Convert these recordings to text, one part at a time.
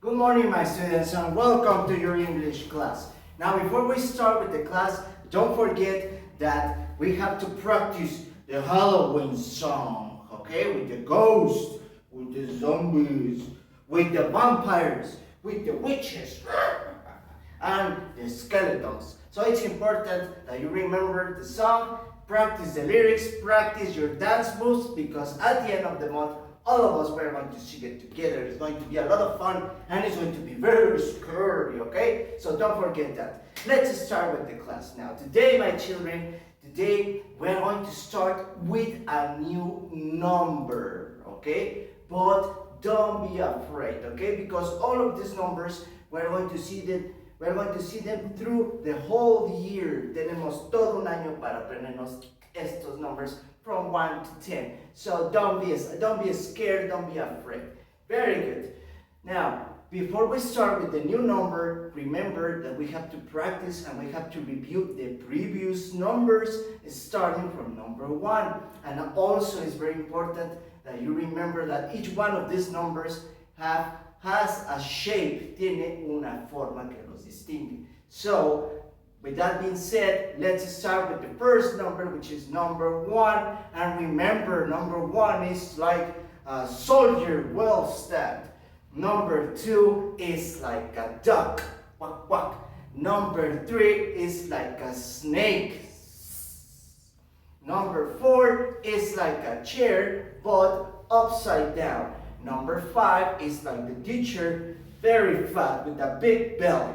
Good morning, my students, and welcome to your English class. Now, before we start with the class, don't forget that we have to practice the Halloween song, okay? With the ghosts, with the zombies, with the vampires, with the witches, and the skeletons. So it's important that you remember the song, practice the lyrics, practice your dance moves, because at the end of the month, all of us are going to sing it together. It's going to be a lot of fun and it's going to be very scary, okay? So don't forget that. Let's start with the class now. Today, my children, we're going to start with a new number, okay? But don't be afraid, okay? Because all of these numbers, we're going to see them through the whole year. Tenemos todo un año para aprendernos estos numbers from 1 to 10. So don't be scared, don't be afraid. Very good. Now, before we start with the new number, remember that we have to practice and we have to review the previous numbers starting from number 1. And also it's very important that you remember that each one of these numbers has a shape, tiene una forma que los distingue. So, with that being said, let's start with the first number, which is number 1. And remember, number 1 is like a soldier, well stabbed. Number 2 is like a duck, quack quack. Number 3 is like a snake. Number 4 is like a chair, but upside down. Number 5 is like the teacher, very fat with a big belly.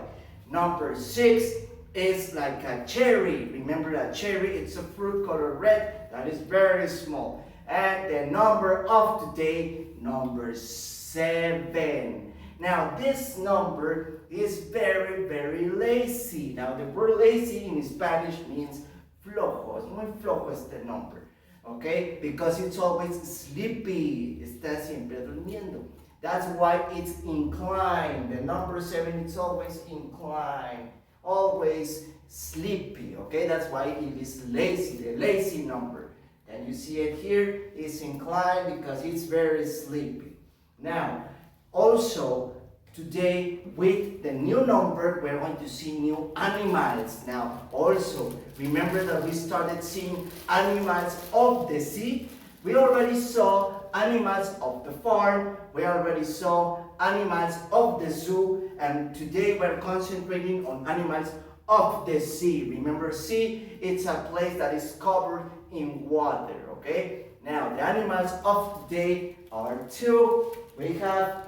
Number 6 is like a cherry. Remember that cherry, it's a fruit color red that is very small. And the number of today, number 7. Now this number is very, very lazy. Now the word lazy in Spanish means flojo. Es muy flojo este number. Okay? Because it's always sleepy. Está siempre durmiendo. That's why it's inclined. The number 7 is always inclined. Always sleepy, okay? That's why it is lazy, the lazy number. And you see it here, it's inclined because it's very sleepy. Now, also, today with the new number, we're going to see new animals. Now, also, remember that we started seeing animals of the sea? We already saw animals of the farm, we already saw animals of the zoo, and today we're concentrating on animals of the sea. Remember, sea, it's a place that is covered in water, okay? Now, the animals of today are 2. We have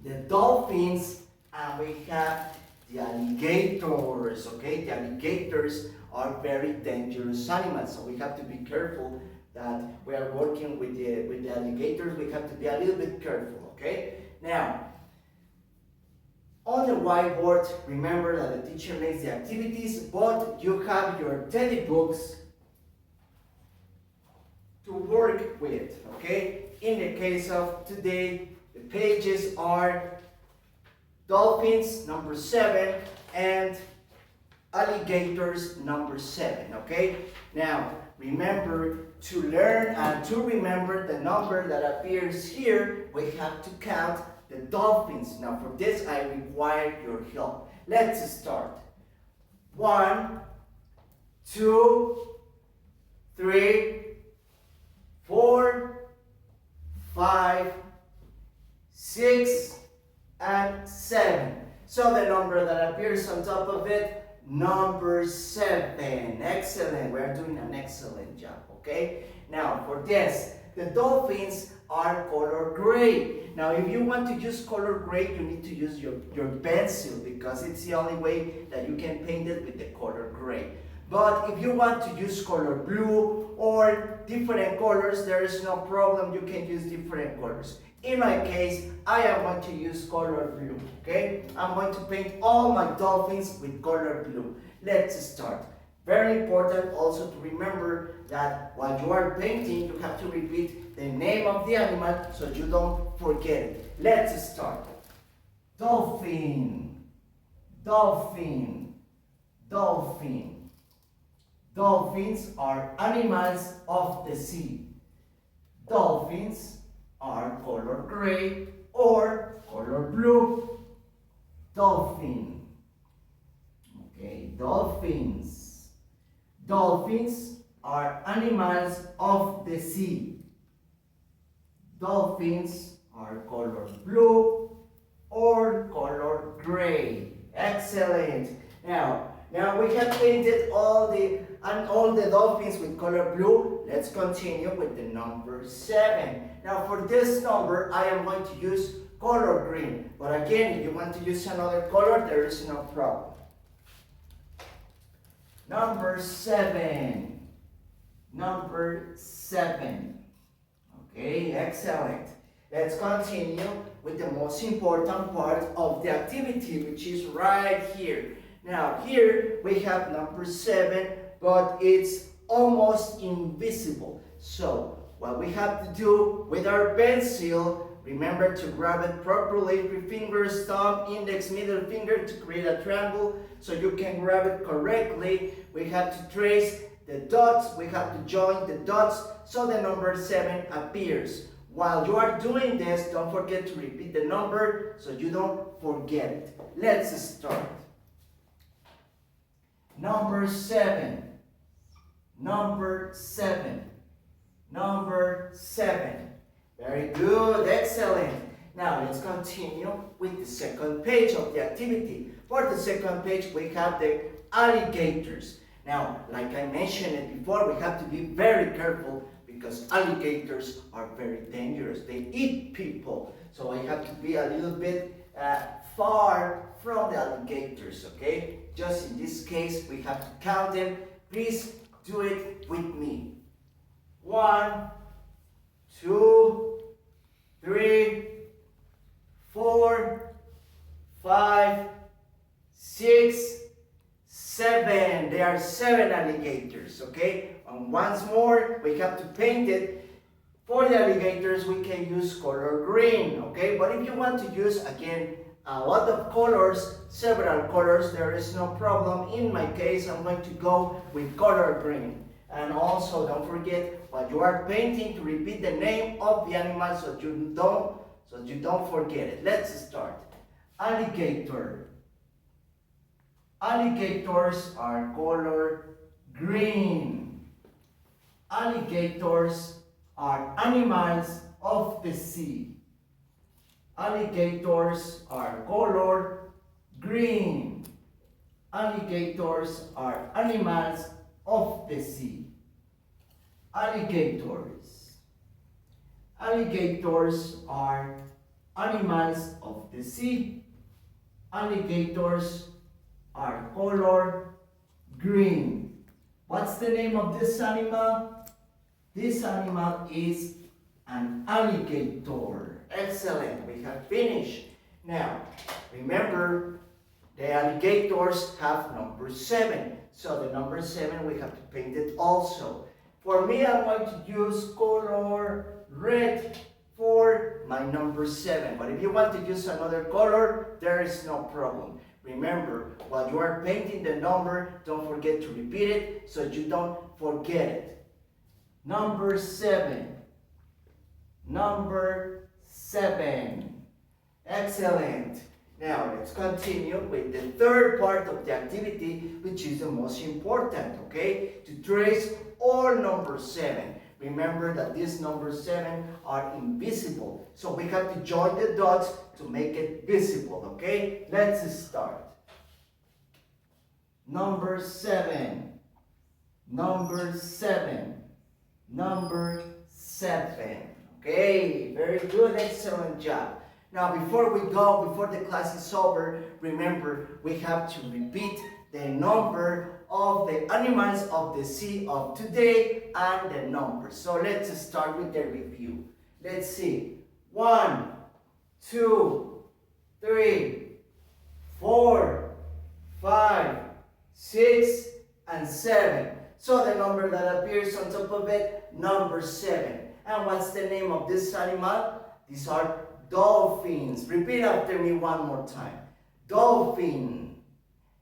the dolphins and we have the alligators, okay? The alligators are very dangerous animals, so we have to be careful that we are working with the alligators. We have to be a little bit careful, okay? Now, on the whiteboard, remember that the teacher makes the activities, but you have your teddy books to work with, okay? In the case of today, the pages are dolphins, number 7, and alligators, number 7, okay? Now, remember to learn and to remember the number that appears here, we have to count the dolphins. Now for this, I require your help. Let's start. 1, 2, 3, 4, 5, 6, and 7. So the number that appears on top of it, number 7. Excellent. We're doing an excellent job, okay? Now, for this, the dolphins are color gray. Now, if you want to use color gray, you need to use your pencil because it's the only way that you can paint it with the color gray. But if you want to use color blue or different colors, there is no problem. You can use different colors. In my case, I am going to use color blue, okay? I'm going to paint all my dolphins with color blue. Let's start. Very important also to remember that while you are painting, you have to repeat the name of the animal so you don't forget it. Let's start. Dolphin, dolphin, dolphin. Dolphins are animals of the sea. Dolphins are color gray or color blue. dolphin. Okay, dolphins. Dolphins are animals of the sea. Dolphins are color blue or color gray. Excellent. Now we have painted all the dolphins with color blue. Let's continue with the number 7. Now for this number, I am going to use color green. But again, if you want to use another color, there is no problem. Number 7. Number 7. Okay, excellent. Let's continue with the most important part of the activity, which is right here. Now here we have number 7, but it's almost invisible. So what we have to do with our pencil, remember to grab it properly, 3 fingers, thumb, index, middle finger to create a triangle so you can grab it correctly. We have to trace the dots, we have to join the dots so the number 7 appears. While you are doing this, don't forget to repeat the number so you don't forget it. Let's start. Number 7. Number 7. Number 7. Very good, excellent. Now let's continue with the second page of the activity. For the second page, we have the alligators. Now, like I mentioned it before, we have to be very careful because alligators are very dangerous. They eat people. So I have to be a little bit far from the alligators, okay? Just in this case, we have to count them. Please do it with me. 1, 2, 3, 4, 5, 6, 7. There are 7 alligators, okay? And once more, we have to paint it. For the alligators, we can use color green, okay? But if you want to use, again, a lot of colors, several colors, there is no problem. In my case, I'm going to go with color green. And also, don't forget, while you are painting, to repeat the name of the animal so you don't forget it. Let's start. Alligator. Alligators are color green. Alligators are animals of the sea. Alligators are color green. Alligators are animals of the sea. Alligators. Alligators are animals of the sea. Alligators are color green. What's the name of this animal? This animal is an alligator. Excellent, we have finished. Now, remember, the alligators have number 7. So the number 7, we have to paint it also. For me, I'm going to use color red for my number 7. But if you want to use another color, there is no problem. Remember, while you are painting the number, don't forget to repeat it so you don't forget it. Number 7. Number 7. Excellent. Now, let's continue with the third part of the activity, which is the most important, okay? To trace all number 7. Remember that these number 7 are invisible. So we have to join the dots to make it visible, okay? Let's start. Number 7. Number 7. Number 7. Okay, very good, excellent job. Now, before the class is over, remember, we have to repeat the number of the animals of the sea of today and the numbers. So let's start with the review. Let's see. 1, 2, 3, 4, 5, 6, and 7. So the number that appears on top of it, number 7. And what's the name of this animal? These are dolphins. Repeat after me one more time. Dolphin.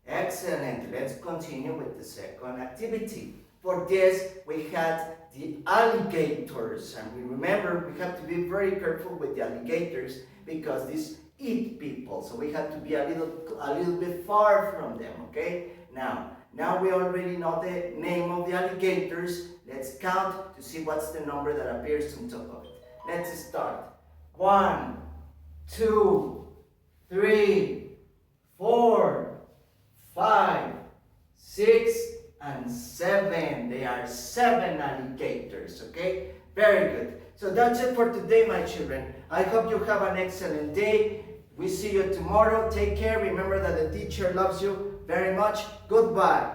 Excellent. Let's continue with the second activity. For this, we had the alligators. And we remember we have to be very careful with the alligators because these eat people. so we have to be a little bit far from them, okay? Now we already know the name of the alligators. Let's count to see what's the number that appears on top of it. Let's start. 1, 2, 3, 4, 5, 6, and 7. There are 7 alligators, okay? Very good. So that's it for today, my children. I hope you have an excellent day. We see you tomorrow. Take care. Remember that the teacher loves you very much. Goodbye.